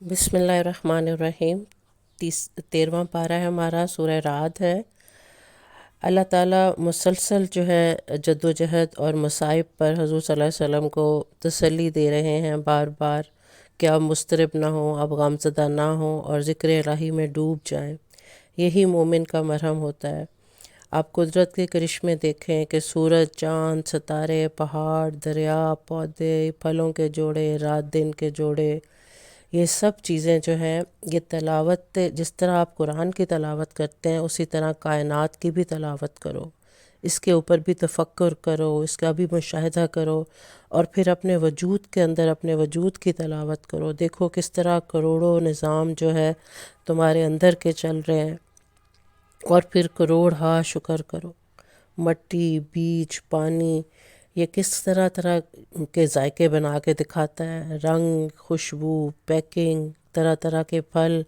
بسم اللہ الرحمن الرحیم۔ 13واں پارہ ہے ہمارا، سورہ رعد ہے۔ اللہ تعالیٰ مسلسل جو ہے جد و جہد اور مصائب پر حضور صلی اللہ علیہ وسلم کو تسلی دے رہے ہیں بار بار کہ اب مضطرب نہ ہوں، اب غم زدہ نہ ہوں اور ذکر الہی میں ڈوب جائیں۔ یہی مومن کا مرہم ہوتا ہے۔ آپ قدرت کے کرشمے دیکھیں کہ سورج، چاند، ستارے، پہاڑ، دریا، پودے، پھلوں کے جوڑے، رات دن کے جوڑے، یہ سب چیزیں جو ہیں یہ تلاوت، جس طرح آپ قرآن کی تلاوت کرتے ہیں اسی طرح کائنات کی بھی تلاوت کرو، اس کے اوپر بھی تفکر کرو، اس کا بھی مشاہدہ کرو، اور پھر اپنے وجود کے اندر اپنے وجود کی تلاوت کرو۔ دیکھو کس طرح کروڑوں نظام جو ہے تمہارے اندر کے چل رہے ہیں، اور پھر کروڑ ہا شکر کرو۔ مٹی، بیج، پانی، یہ کس طرح طرح کے ذائقے بنا کے دکھاتا ہے، رنگ، خوشبو، پیکنگ، طرح طرح کے پھل۔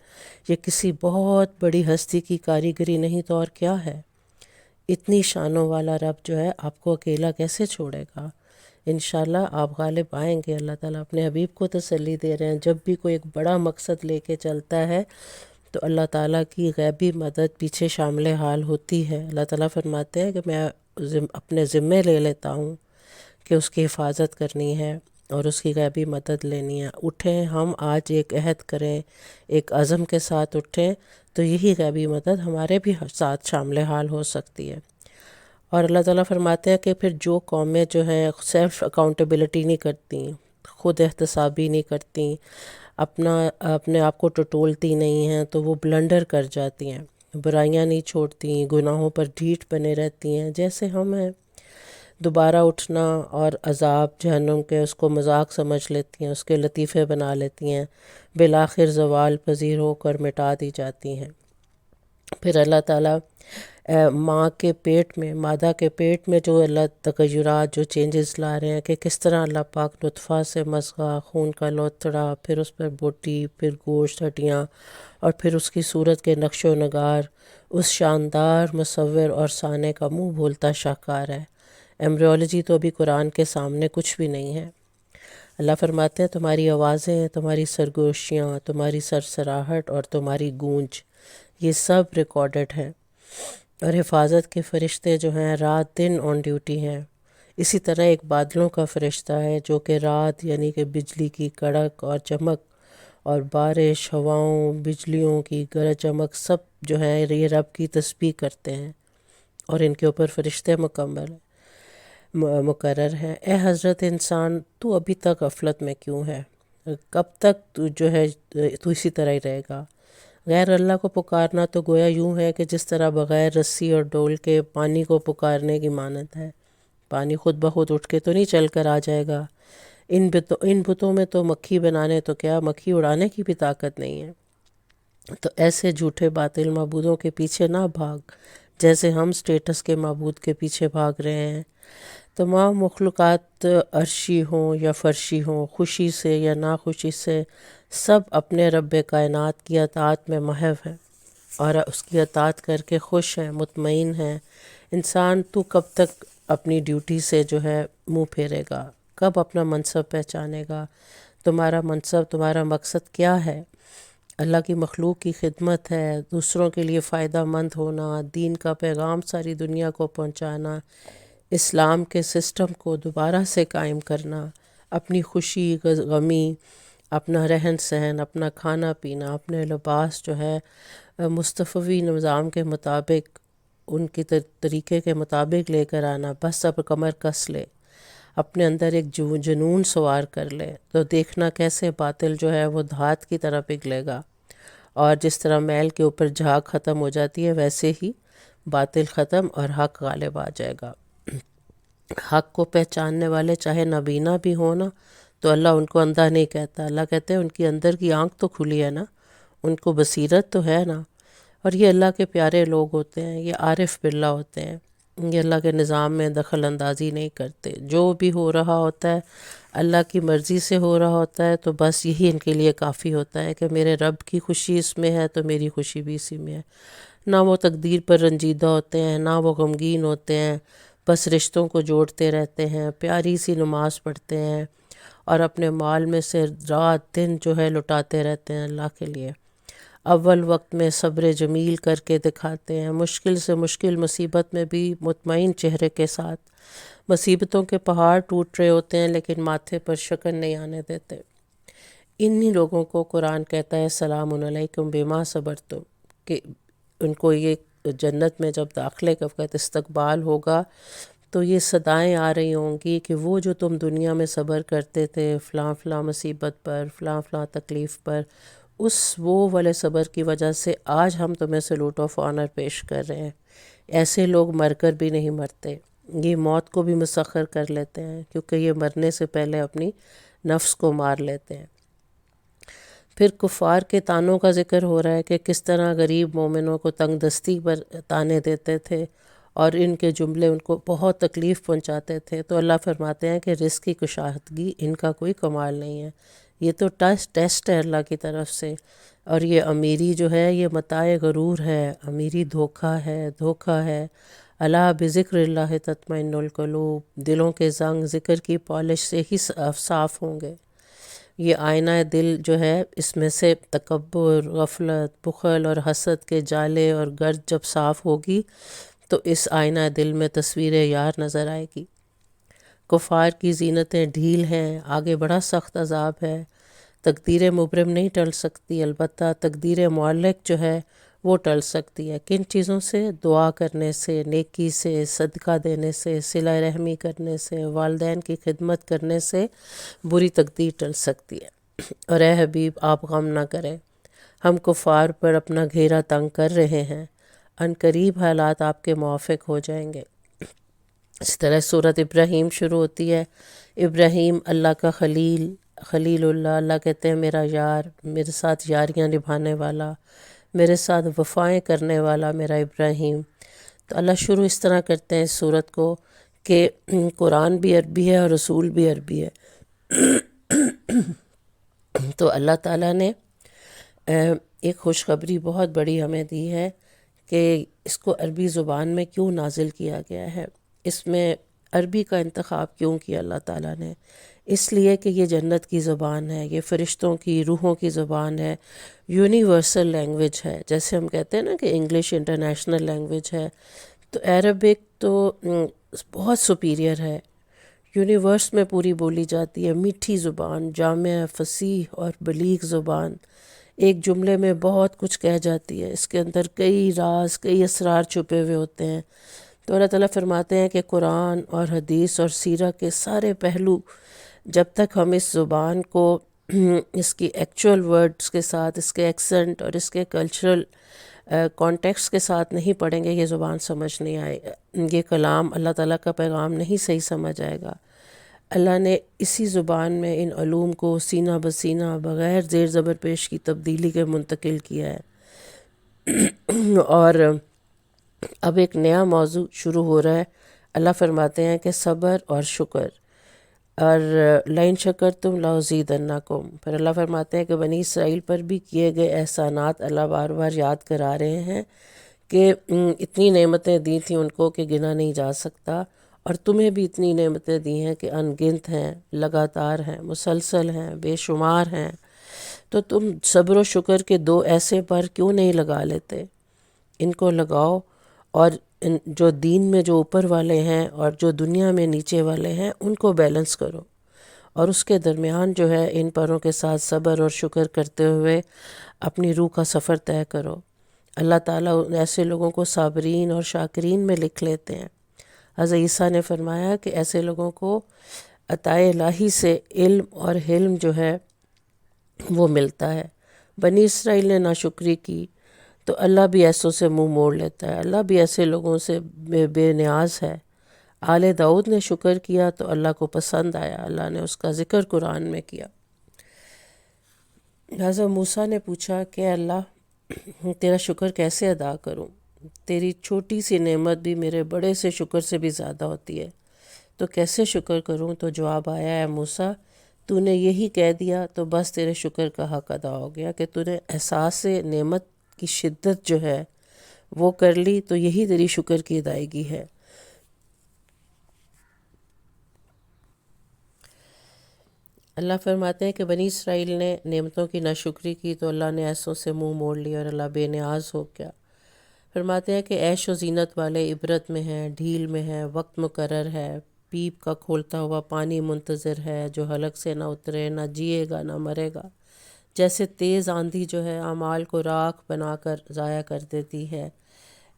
یہ کسی بہت بڑی ہستی کی کاریگری نہیں تو اور کیا ہے؟ اتنی شانوں والا رب جو ہے آپ کو اکیلا کیسے چھوڑے گا؟ انشاءاللہ آپ غالب آئیں گے۔ اللہ تعالیٰ اپنے حبیب کو تسلی دے رہے ہیں، جب بھی کوئی ایک بڑا مقصد لے کے چلتا ہے تو اللہ تعالیٰ کی غیبی مدد پیچھے شامل حال ہوتی ہے۔ اللہ تعالیٰ فرماتے ہیں کہ میں اپنے ذمے لے لیتا ہوں کہ اس کی حفاظت کرنی ہے اور اس کی غیبی مدد لینی ہے۔ اٹھیں ہم آج ایک عہد کریں، ایک عزم کے ساتھ اٹھیں تو یہی غیبی مدد ہمارے بھی ساتھ شامل حال ہو سکتی ہے۔ اور اللہ تعالیٰ فرماتے ہیں کہ پھر جو قومیں جو ہیں سیلف اکاؤنٹیبلٹی نہیں کرتی، خود احتسابی نہیں کرتی، اپنے آپ کو ٹٹولتی نہیں ہیں، تو وہ بلنڈر کر جاتی ہیں، برائیاں نہیں چھوڑتی، گناہوں پر ڈھیٹ بنے رہتی ہیں جیسے ہم ہیں۔ دوبارہ اٹھنا اور عذاب جہنم کے اس کو مذاق سمجھ لیتی ہیں، اس کے لطیفے بنا لیتی ہیں، بالآخر زوال پذیر ہو کر مٹا دی جاتی ہیں۔ پھر اللہ تعالیٰ ماں کے پیٹ میں، مادہ کے پیٹ میں جو اللہ تغیرات، جو چینجز لا رہے ہیں کہ کس طرح اللہ پاک نطفہ سے مضغہ، خون کا لوتھڑا، پھر اس پر بوٹی، پھر گوشت، ہڈیاں، اور پھر اس کی صورت کے نقش و نگار، اس شاندار مصور اور صانع کا منہ بولتا شاہکار ہے۔ ایمبریولوجی تو ابھی قرآن کے سامنے کچھ بھی نہیں ہے۔ اللہ فرماتے ہیں تمہاری آوازیں، تمہاری سرگوشیاں، تمہاری سرسراہٹ اور تمہاری گونج، یہ سب ریکارڈڈ ہے، اور حفاظت کے فرشتے جو ہیں رات دن آن ڈیوٹی ہیں۔ اسی طرح ایک بادلوں کا فرشتہ ہے جو کہ رات یعنی کہ بجلی کی کڑک اور چمک اور بارش، ہواؤں، بجلیوں کی گرج چمک، سب جو ہے یہ رب کی تسبیح کرتے ہیں، اور ان کے اوپر فرشتے مقرر ہیں۔ اے حضرت انسان، تو ابھی تک غفلت میں کیوں ہے؟ کب تک تو جو ہے تو اسی طرح ہی رہے گا؟ غیر اللہ کو پکارنا تو گویا یوں ہے کہ جس طرح بغیر رسی اور ڈول کے پانی کو پکارنے کی مانند ہے۔ پانی خود بخود اٹھ کے تو نہیں چل کر آ جائے گا۔ ان بتوں میں تو مکھی بنانے تو کیا، مکھی اڑانے کی بھی طاقت نہیں ہے۔ تو ایسے جھوٹے باطل معبودوں کے پیچھے نہ بھاگ جیسے ہم سٹیٹس کے معبود کے پیچھے بھاگ رہے ہیں۔ تمام مخلوقات عرشی ہوں یا فرشی ہوں، خوشی سے یا ناخوشی سے، سب اپنے رب کائنات کی اطاعت میں محو ہیں اور اس کی اطاعت کر کے خوش ہیں، مطمئن ہیں۔ انسان تو کب تک اپنی ڈیوٹی سے جو ہے منہ پھیرے گا؟ کب اپنا منصب پہچانے گا؟ تمہارا منصب، تمہارا مقصد کیا ہے؟ اللہ کی مخلوق کی خدمت ہے، دوسروں کے لیے فائدہ مند ہونا، دین کا پیغام ساری دنیا کو پہنچانا، اسلام کے سسٹم کو دوبارہ سے قائم کرنا، اپنی خوشی، غمی، اپنا رہن سہن، اپنا کھانا پینا، اپنے لباس جو ہے مصطفی نظام کے مطابق، ان کی طریقے کے مطابق لے کر آنا۔ بس اب کمر کس لے، اپنے اندر ایک جنون سوار کر لے، تو دیکھنا کیسے باطل جو ہے وہ دھات کی طرح پگھلے گا، اور جس طرح میل کے اوپر جھاگ ختم ہو جاتی ہے ویسے ہی باطل ختم اور حق غالب آ جائے گا۔ حق کو پہچاننے والے چاہے نابینا بھی ہوں نا تو اللہ ان کو اندھا نہیں کہتا، اللہ کہتے ہیں ان کی اندر کی آنکھ تو کھلی ہے نا، ان کو بصیرت تو ہے نا۔ اور یہ اللہ کے پیارے لوگ ہوتے ہیں، یہ عارف باللہ ہوتے ہیں، یہ اللہ کے نظام میں دخل اندازی نہیں کرتے۔ جو بھی ہو رہا ہوتا ہے اللہ کی مرضی سے ہو رہا ہوتا ہے، تو بس یہی ان کے لیے کافی ہوتا ہے کہ میرے رب کی خوشی اس میں ہے تو میری خوشی بھی اسی میں ہے۔ نہ وہ تقدیر پر رنجیدہ ہوتے ہیں، نہ وہ غمگین ہوتے ہیں، بس رشتوں کو جوڑتے رہتے ہیں، پیاری سی نماز پڑھتے ہیں، اور اپنے مال میں سے رات دن جو ہے لٹاتے رہتے ہیں اللہ کے لیے. اول وقت میں صبر جمیل کر کے دکھاتے ہیں، مشکل سے مشکل مصیبت میں بھی مطمئن چہرے کے ساتھ. مصیبتوں کے پہاڑ ٹوٹ رہے ہوتے ہیں لیکن ماتھے پر شکن نہیں آنے دیتے. انہی لوگوں کو قرآن کہتا ہے سلام علیکم بما صبرتم، کہ ان کو یہ جنت میں جب داخلے کا وقت استقبال ہوگا تو یہ صدائیں آ رہی ہوں گی کہ وہ جو تم دنیا میں صبر کرتے تھے فلاں فلاں مصیبت پر، فلاں فلاں تکلیف پر، اس وہ والے صبر کی وجہ سے آج ہم تمہیں سلوٹ آف آنر پیش کر رہے ہیں. ایسے لوگ مر کر بھی نہیں مرتے، یہ موت کو بھی مسخر کر لیتے ہیں کیونکہ یہ مرنے سے پہلے اپنی نفس کو مار لیتے ہیں. پھر کفار کے تانوں کا ذکر ہو رہا ہے کہ کس طرح غریب مومنوں کو تنگ دستی پر تانے دیتے تھے اور ان کے جملے ان کو بہت تکلیف پہنچاتے تھے. تو اللہ فرماتے ہیں کہ رزق کی کشادگی ان کا کوئی کمال نہیں ہے، یہ تو ٹیسٹ ہے اللہ کی طرف سے. اور یہ امیری جو ہے یہ متاع غرور ہے، امیری دھوکہ ہے. الا بذکر اللہ تطمئن القلوب، دلوں کے زنگ ذکر کی پالش سے ہی صاف ہوں گے. یہ آئینہ دل جو ہے اس میں سے تکبر، غفلت، بخل اور حسد کے جالے اور گرد جب صاف ہوگی تو اس آئینہ دل میں تصویر یار نظر آئے گی. کفار کی زینتیں ڈھیل ہیں، آگے بڑا سخت عذاب ہے. تقدیر مبرم نہیں ٹل سکتی، البتہ تقدیر معلق جو ہے وہ ٹل سکتی ہے. کن چیزوں سے؟ دعا کرنے سے، نیکی سے، صدقہ دینے سے، صلہ رحمی کرنے سے، والدین کی خدمت کرنے سے بری تقدیر ٹل سکتی ہے. اور اے حبیب آپ غم نہ کریں، ہم کفار پر اپنا گھیرا تنگ کر رہے ہیں، ان قریب حالات آپ کے موافق ہو جائیں گے. اس طرح سورۃ ابراہیم شروع ہوتی ہے. ابراہیم اللہ کا خلیل اللہ، اللہ کہتے ہیں میرا یار، میرے ساتھ یاریاں نبھانے والا، میرے ساتھ وفائیں کرنے والا میرا ابراہیم. تو اللہ شروع اس طرح کرتے ہیں اس سورت کو کہ قرآن بھی عربی ہے اور رسول بھی عربی ہے. تو اللہ تعالیٰ نے ایک خوشخبری بہت بڑی ہمیں دی ہے کہ اس کو عربی زبان میں کیوں نازل کیا گیا ہے، اس میں عربی کا انتخاب کیوں کیا اللہ تعالیٰ نے. اس لیے کہ یہ جنت کی زبان ہے، یہ فرشتوں کی، روحوں کی زبان ہے، یونیورسل لینگویج ہے. جیسے ہم کہتے ہیں نا کہ انگلش انٹرنیشنل لینگویج ہے، تو عربک تو بہت سپیریئر ہے، یونیورس میں پوری بولی جاتی ہے. میٹھی زبان، جامع، فصیح اور بلیغ زبان، ایک جملے میں بہت کچھ کہہ جاتی ہے، اس کے اندر کئی راز، کئی اسرار چھپے ہوئے ہوتے ہیں. تو اللہ تعالیٰ فرماتے ہیں کہ قرآن اور حدیث اور سیرہ کے سارے پہلو جب تک ہم اس زبان کو اس کی ایکچول ورڈز کے ساتھ، اس کے ایکسنٹ اور اس کے کلچرل کانٹیکسٹ کے ساتھ نہیں پڑھیں گے، یہ زبان سمجھ نہیں آئے، یہ کلام اللہ تعالیٰ کا پیغام نہیں صحیح سمجھ آئے گا. اللہ نے اسی زبان میں ان علوم کو سینہ بسینہ بغیر زیر زبر پیش کی تبدیلی کے منتقل کیا ہے. اور اب ایک نیا موضوع شروع ہو رہا ہے. اللہ فرماتے ہیں کہ صبر اور شکر، اور لئن شکرتم لازیدنکم. پھر اللہ فرماتے ہیں کہ بنی اسرائیل پر بھی کیے گئے احسانات اللہ بار بار یاد کرا رہے ہیں کہ اتنی نعمتیں دی تھیں ان کو کہ گنا نہیں جا سکتا، اور تمہیں بھی اتنی نعمتیں دی ہیں کہ ان گنت ہیں، لگاتار ہیں، مسلسل ہیں، بے شمار ہیں. تو تم صبر و شکر کے دو ایسے پر کیوں نہیں لگا لیتے؟ ان کو لگاؤ، اور جو دین میں جو اوپر والے ہیں اور جو دنیا میں نیچے والے ہیں ان کو بیلنس کرو، اور اس کے درمیان جو ہے ان پروں کے ساتھ صبر اور شکر کرتے ہوئے اپنی روح کا سفر طے کرو. اللہ تعالیٰ ایسے لوگوں کو صابرین اور شاکرین میں لکھ لیتے ہیں. حضرت عیسیٰ نے فرمایا کہ ایسے لوگوں کو عطائے الہی سے علم اور حلم جو ہے وہ ملتا ہے. بنی اسرائیل نے ناشکری کی تو اللہ بھی ایسوں سے منہ موڑ لیتا ہے، اللہ بھی ایسے لوگوں سے بے نیاز ہے. آل داؤد نے شکر کیا تو اللہ کو پسند آیا، اللہ نے اس کا ذکر قرآن میں کیا. حضرت موسیٰ نے پوچھا کہ اللہ تیرا شکر کیسے ادا کروں، تیری چھوٹی سی نعمت بھی میرے بڑے سے شکر سے بھی زیادہ ہوتی ہے، تو کیسے شکر کروں؟ تو جواب آیا ہے موسیٰ تو نے یہی کہہ دیا تو بس تیرے شکر کا حق ادا ہو گیا کہ تو نے احساس نعمت کی شدت جو ہے وہ کر لی، تو یہی تیری شکر کی ادائیگی ہے. اللہ فرماتے ہیں کہ بنی اسرائیل نے نعمتوں کی ناشکری کی تو اللہ نے ایسوں سے منہ موڑ لیا اور اللہ بے نیاز ہو گیا۔ فرماتے ہیں کہ عیش و زینت والے عبرت میں ہیں، ڈھیل میں ہیں، وقت مقرر ہے، پیپ کا کھولتا ہوا پانی منتظر ہے جو حلق سے نہ اترے، نہ جیے گا نہ مرے گا۔ جیسے تیز آندھی جو ہے اعمال کو راکھ بنا کر ضائع کر دیتی ہے،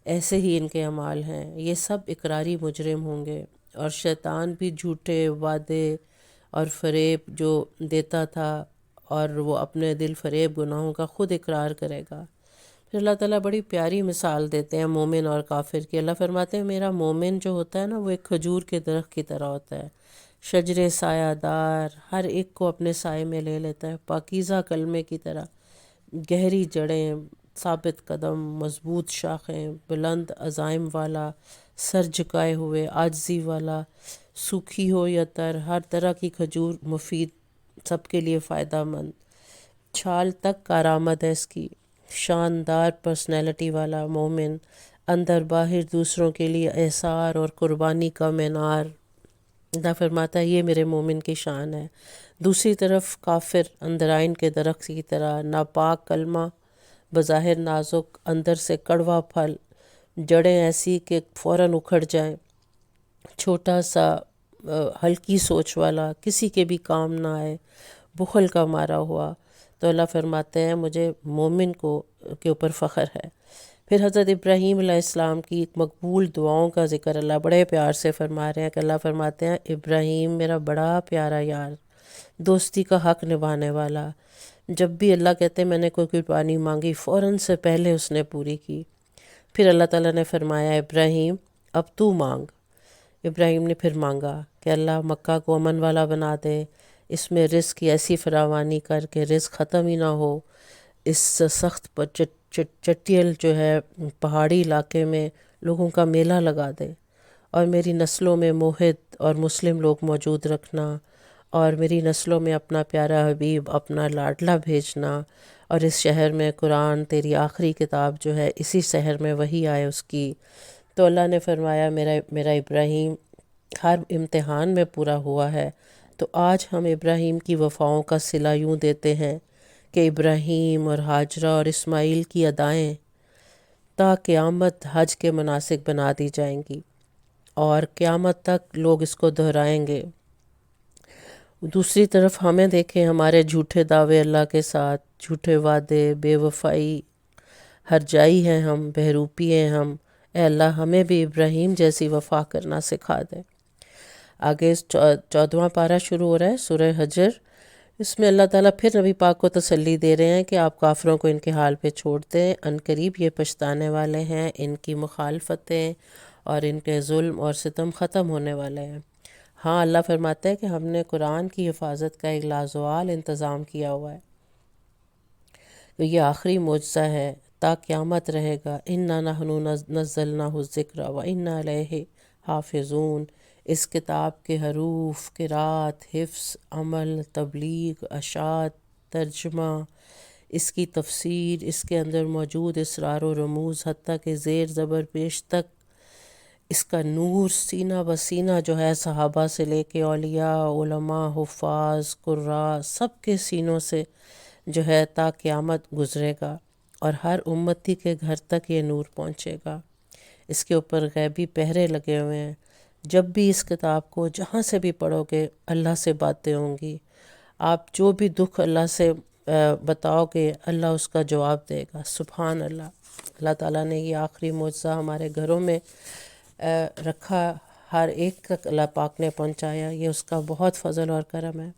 ایسے ہی ان کے اعمال ہیں۔ یہ سب اقراری مجرم ہوں گے، اور شیطان بھی جھوٹے وعدے اور فریب جو دیتا تھا، اور وہ اپنے دل فریب گناہوں کا خود اقرار کرے گا۔ پھر اللہ تعالیٰ بڑی پیاری مثال دیتے ہیں مومن اور کافر کی۔ اللہ فرماتے ہیں میرا مومن جو ہوتا ہے نا وہ ایک کھجور کے درخت کی طرح ہوتا ہے، شجر سایہ دار، ہر ایک کو اپنے سائے میں لے لیتا ہے، پاکیزہ کلمے کی طرح، گہری جڑیں، ثابت قدم، مضبوط شاخیں، بلند عزائم والا، سر جھکائے ہوئے، عاجزی والا، سوکھی ہو یا تر، ہر طرح کی کھجور مفید، سب کے لیے فائدہ مند، چھال تک کارآمد ہے اس کی۔ شاندار پرسنالٹی والا مومن، اندر باہر دوسروں کے لیے احسار اور قربانی کا مینار۔ اللہ فرماتا ہے یہ میرے مومن کی شان ہے۔ دوسری طرف کافر اندرائن کے درخت کی طرح، ناپاک کلمہ، بظاہر نازک، اندر سے کڑوا پھل، جڑیں ایسی کہ فوراً اکھڑ جائیں، چھوٹا سا، ہلکی سوچ والا، کسی کے بھی کام نہ آئے، بخل کا مارا ہوا۔ تو اللہ فرماتے ہیں مجھے مومن کو کے اوپر فخر ہے۔ پھر حضرت ابراہیم علیہ السلام کی مقبول دعاؤں کا ذکر اللہ بڑے پیار سے فرما رہے ہیں کہ اللہ فرماتے ہیں ابراہیم میرا بڑا پیارا یار، دوستی کا حق نبھانے والا، جب بھی اللہ کہتے ہیں میں نے کوئی قربانی مانگی فوراً سے پہلے اس نے پوری کی۔ پھر اللہ تعالیٰ نے فرمایا ابراہیم اب تو مانگ۔ ابراہیم نے پھر مانگا کہ اللہ مکہ کو امن والا بنا دے، اس میں رزق کی ایسی فراوانی کر کے رزق ختم ہی نہ ہو، اس سخت چٹیل جو ہے پہاڑی علاقے میں لوگوں کا میلہ لگا دے، اور میری نسلوں میں موحد اور مسلم لوگ موجود رکھنا، اور میری نسلوں میں اپنا پیارا حبیب اپنا لاڈلا بھیجنا، اور اس شہر میں قرآن تیری آخری کتاب جو ہے اسی شہر میں وہی آئے اس کی۔ تو اللہ نے فرمایا میرا ابراہیم ہر امتحان میں پورا ہوا ہے، تو آج ہم ابراہیم کی وفاؤں کا صلہ یوں دیتے ہیں کہ ابراہیم اور ہاجرہ اور اسماعیل کی ادائیں تا قیامت حج کے مناسک بنا دی جائیں گی، اور قیامت تک لوگ اس کو دہرائیں گے۔ دوسری طرف ہمیں دیکھیں ہمارے جھوٹے دعوے اللہ کے ساتھ، جھوٹے وعدے، بے وفائی، ہر جائی ہیں ہم، بہروپی ہیں ہم، اے اللہ ہمیں بھی ابراہیم جیسی وفا کرنا سکھا دے۔ آگے 14واں پارہ شروع ہو رہا ہے سورہ حجر۔ اس میں اللہ تعالیٰ پھر نبی پاک کو تسلی دے رہے ہیں کہ آپ کافروں کو ان کے حال پہ چھوڑ دیں، عنقریب یہ پچھتانے والے ہیں، ان کی مخالفتیں اور ان کے ظلم اور ستم ختم ہونے والے ہیں۔ ہاں اللہ فرماتا ہے کہ ہم نے قرآن کی حفاظت کا ایک لازوال انتظام کیا ہوا ہے، تو یہ آخری معجزہ ہے، تا قیامت رہے گا۔ اِنَّا نَحْنُ نَزَّلْنَاهُ الذِّكْرَ وَإِنَّا عَلَيْهِ حافظون۔ اس کتاب کے حروف، قرات، حفظ، عمل، تبلیغ، اشاعت، ترجمہ، اس کی تفسیر، اس کے اندر موجود اسرار و رموز، حتیٰ کہ زیر زبر پیش تک، اس کا نور سینہ بسینہ جو ہے صحابہ سے لے کے اولیاء، علماء، حفاظ، قراء، سب کے سینوں سے جو ہے تا قیامت گزرے گا، اور ہر امتی کے گھر تک یہ نور پہنچے گا۔ اس کے اوپر غیبی پہرے لگے ہوئے ہیں، جب بھی اس کتاب کو جہاں سے بھی پڑھو گے اللہ سے باتیں ہوں گی، آپ جو بھی دکھ اللہ سے بتاؤ گے اللہ اس کا جواب دے گا۔ سبحان اللہ۔ اللہ تعالیٰ نے یہ آخری معجزہ ہمارے گھروں میں رکھا، ہر ایک تک اللہ پاک نے پہنچایا، یہ اس کا بہت فضل اور کرم ہے۔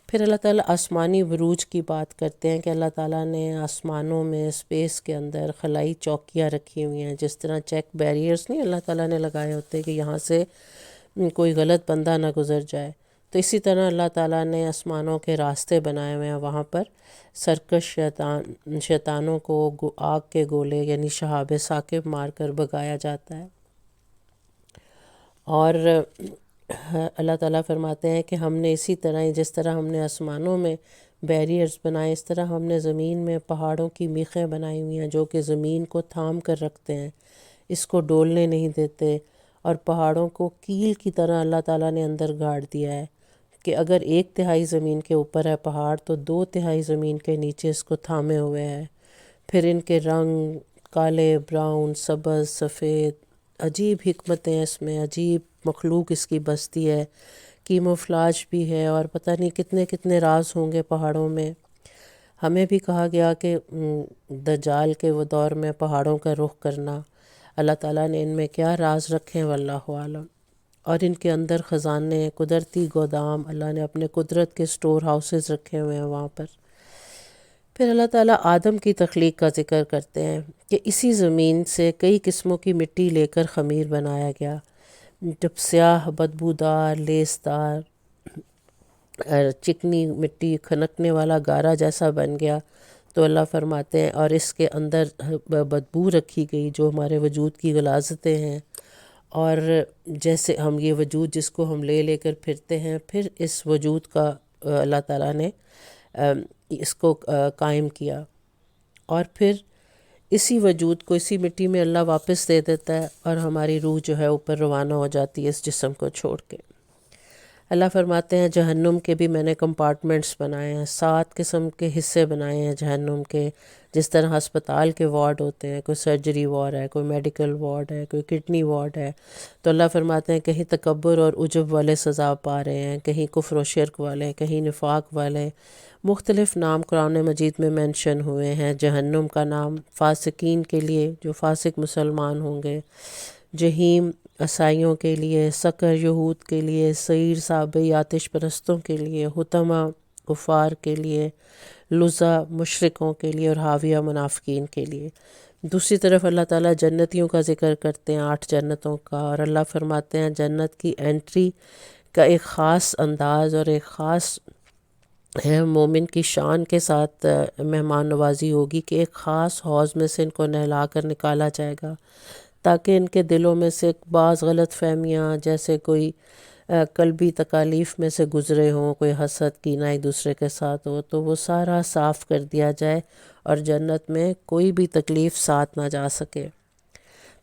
پھر اللہ تعالیٰ آسمانی بروج کی بات کرتے ہیں کہ اللہ تعالیٰ نے آسمانوں میں، اسپیس کے اندر خلائی چوکیاں رکھی ہوئی ہیں، جس طرح چیک بیریئرز نہیں اللہ تعالیٰ نے لگائے ہوتے کہ یہاں سے کوئی غلط بندہ نہ گزر جائے، تو اسی طرح اللہ تعالیٰ نے آسمانوں کے راستے بنائے ہوئے ہیں، وہاں پر سرکش شیطانوں کو آگ کے گولے یعنی شہاب ثاقب مار کر بھگایا جاتا ہے۔ اور اللہ تعالیٰ فرماتے ہیں کہ ہم نے اسی طرح ہی جس طرح ہم نے آسمانوں میں بیریئرز بنائے، اس طرح ہم نے زمین میں پہاڑوں کی میخیں بنائی ہوئی ہیں جو کہ زمین کو تھام کر رکھتے ہیں، اس کو ڈولنے نہیں دیتے، اور پہاڑوں کو کیل کی طرح اللہ تعالیٰ نے اندر گاڑ دیا ہے، کہ اگر 1/3 زمین کے اوپر ہے پہاڑ تو 2/3 زمین کے نیچے اس کو تھامے ہوئے ہے۔ پھر ان کے رنگ کالے، براؤن، سبز، سفید، عجیب حکمتیں ہیں اس میں، عجیب مخلوق اس کی بستی ہے، کیموفلاج بھی ہے، اور پتہ نہیں کتنے کتنے راز ہوں گے پہاڑوں میں۔ ہمیں بھی کہا گیا کہ دجال کے وہ دور میں پہاڑوں کا رخ کرنا۔ اللہ تعالیٰ نے ان میں کیا راز رکھے ہیں واللہ عالم، اور ان کے اندر خزانے، قدرتی گودام، اللہ نے اپنے قدرت کے سٹور ہاؤسز رکھے ہوئے ہیں وہاں پر۔ پھر اللہ تعالیٰ آدم کی تخلیق کا ذکر کرتے ہیں کہ اسی زمین سے کئی قسموں کی مٹی لے کر خمیر بنایا گیا۔ جب سیاہ، بدبودار، لیسدار، چکنی مٹی، کھنکنے والا گارا جیسا بن گیا تو اللہ فرماتے ہیں اور اس کے اندر بدبو رکھی گئی جو ہمارے وجود کی غلاظتیں ہیں، اور جیسے ہم یہ وجود جس کو ہم لے لے کر پھرتے ہیں، پھر اس وجود کا اللہ تعالیٰ نے اس کو قائم کیا، اور پھر اسی وجود کو اسی مٹی میں اللہ واپس دے دیتا ہے، اور ہماری روح جو ہے اوپر روانہ ہو جاتی ہے اس جسم کو چھوڑ کے۔ اللہ فرماتے ہیں جہنم کے بھی میں نے کمپارٹمنٹس بنائے ہیں، 7 قسم کے حصے بنائے ہیں جہنم کے، جس طرح ہسپتال کے وارڈ ہوتے ہیں، کوئی سرجری وارڈ ہے، کوئی میڈیکل وارڈ ہے، کوئی کڈنی وارڈ ہے۔ تو اللہ فرماتے ہیں کہیں تکبر اور عجب والے سزا پا رہے ہیں، کہیں کفر و شرک والے، کہیں نفاق والے، مختلف نام قرآن مجید میں مینشن ہوئے ہیں۔ جہنم کا نام فاسقین کے لیے، جو فاسق مسلمان ہوں گے، جہیم عیسائیوں کے لیے، سقر یہود کے لیے، سعیر صابئی آتش پرستوں کے لیے، حطمہ کفار کے لیے، لظہ مشرکوں کے لیے، اور حاویہ منافقین کے لیے۔ دوسری طرف اللہ تعالیٰ جنتیوں کا ذکر کرتے ہیں، 8 جنتوں کا، اور اللہ فرماتے ہیں جنت کی انٹری کا ایک خاص انداز اور ایک خاص ہے، مومن کی شان کے ساتھ مہمان نوازی ہوگی کہ ایک خاص حوض میں سے ان کو نہلا کر نکالا جائے گا، تاکہ ان کے دلوں میں سے بعض غلط فہمیاں، جیسے کوئی قلبی تکالیف میں سے گزرے ہوں، کوئی حسد کینہ ایک دوسرے کے ساتھ ہو، تو وہ سارا صاف کر دیا جائے اور جنت میں کوئی بھی تکلیف ساتھ نہ جا سکے۔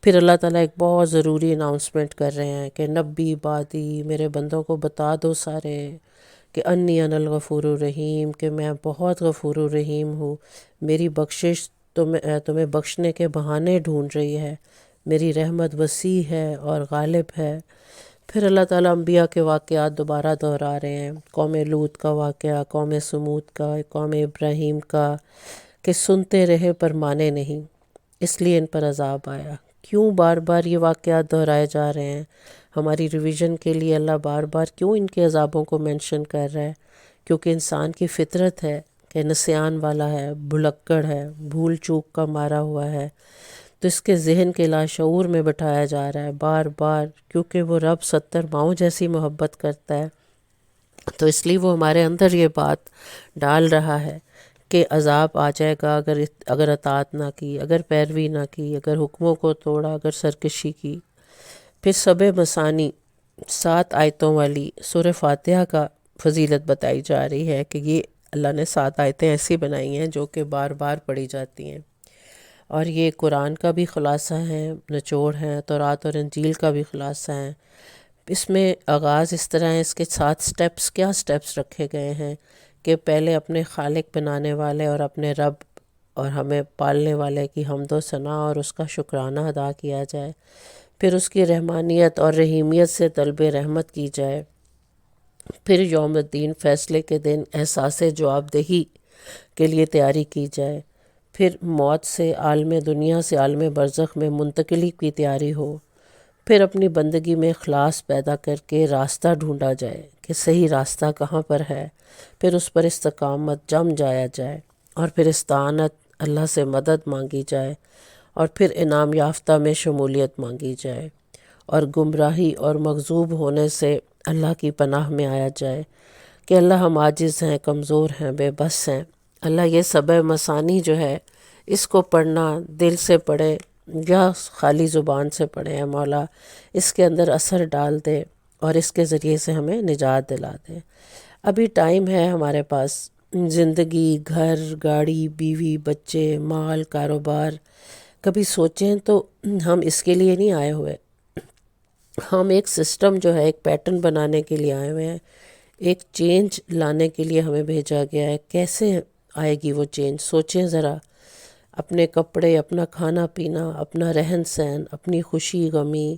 پھر اللہ تعالیٰ ایک بہت ضروری اناؤنسمنٹ کر رہے ہیں کہ نبی عبادی، میرے بندوں کو بتا دو سارے کہ انی انا الغفور الرحیم، کہ میں بہت غفور الرحیم ہوں، میری بخشش تمہیں بخشنے کے بہانے ڈھونڈ رہی ہے، میری رحمت وسیع ہے اور غالب ہے۔ پھر اللہ تعالیٰ انبیاء کے واقعات دوبارہ دہرا رہے ہیں، قوم لوط کا واقعہ، قوم سمود کا، قوم ابراہیم کا، کہ سنتے رہے پر مانے نہیں، اس لیے ان پر عذاب آیا۔ کیوں بار بار یہ واقعات دہرائے جا رہے ہیں؟ ہماری ریویژن کے لیے اللہ بار بار کیوں ان کے عذابوں کو مینشن کر رہا ہے؟ کیونکہ انسان کی فطرت ہے کہ نسیان والا ہے، بھلکڑ ہے، بھول چوک کا مارا ہوا ہے، تو اس کے ذہن کے لاشعور میں بٹھایا جا رہا ہے بار بار، کیونکہ وہ رب 70 ماؤں جیسی محبت کرتا ہے، تو اس لیے وہ ہمارے اندر یہ بات ڈال رہا ہے کہ عذاب آ جائے گا اگر اطاعت نہ کی، اگر پیروی نہ کی، اگر حکموں کو توڑا، اگر سرکشی کی۔ پھر سب مثانی 7 آیتوں والی سورہ فاتحہ کا فضیلت بتائی جا رہی ہے کہ یہ اللہ نے 7 آیتیں ایسی بنائی ہیں جو کہ بار بار پڑھی جاتی ہیں، اور یہ قرآن کا بھی خلاصہ ہیں، نچوڑ ہیں، تورات اور انجیل کا بھی خلاصہ ہیں۔ اس میں آغاز اس طرح ہے، اس کے 7 سٹیپس، کیا سٹیپس رکھے گئے ہیں کہ پہلے اپنے خالق بنانے والے اور اپنے رب اور ہمیں پالنے والے کی حمد و ثنا اور اس کا شکرانہ ادا کیا جائے، پھر اس کی رحمانیت اور رحیمیت سے طلب رحمت کی جائے، پھر یوم الدین فیصلے کے دن احساس جواب دہی کے لیے تیاری کی جائے، پھر موت سے عالم دنیا سے عالم برزخ میں منتقلی کی تیاری ہو، پھر اپنی بندگی میں اخلاص پیدا کر کے راستہ ڈھونڈا جائے کہ صحیح راستہ کہاں پر ہے، پھر اس پر استقامت جم جایا جائے، اور پھر استعانت اللہ سے مدد مانگی جائے، اور پھر انعام یافتہ میں شمولیت مانگی جائے، اور گمراہی اور مغضوب ہونے سے اللہ کی پناہ میں آیا جائے کہ اللہ ہم عاجز ہیں، کمزور ہیں، بے بس ہیں۔ اللہ یہ سبع مثانی جو ہے اس کو پڑھنا، دل سے پڑھے یا خالی زبان سے پڑھے، اے مولا اس کے اندر اثر ڈال دے اور اس کے ذریعے سے ہمیں نجات دلا دے۔ ابھی ٹائم ہے ہمارے پاس، زندگی، گھر، گاڑی، بیوی، بچے، مال، کاروبار، کبھی سوچیں تو ہم اس کے لیے نہیں آئے ہوئے، ہم ایک سسٹم جو ہے، ایک پیٹرن بنانے کے لیے آئے ہوئے ہیں، ایک چینج لانے کے لیے ہمیں بھیجا گیا ہے۔ کیسے آئے گی وہ چینج؟ سوچیں ذرا، اپنے کپڑے، اپنا کھانا پینا، اپنا رہن سہن، اپنی خوشی غمی،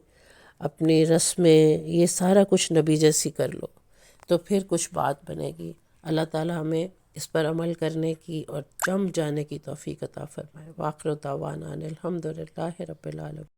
اپنی رسمیں، یہ سارا کچھ نبی جیسی کر لو تو پھر کچھ بات بنے گی۔ اللہ تعالی ہمیں اس پر عمل کرنے کی اور جم جانے کی توفیق عطا فرمائے۔ وآخر دعوانا ان الحمد للہ رب العالمین۔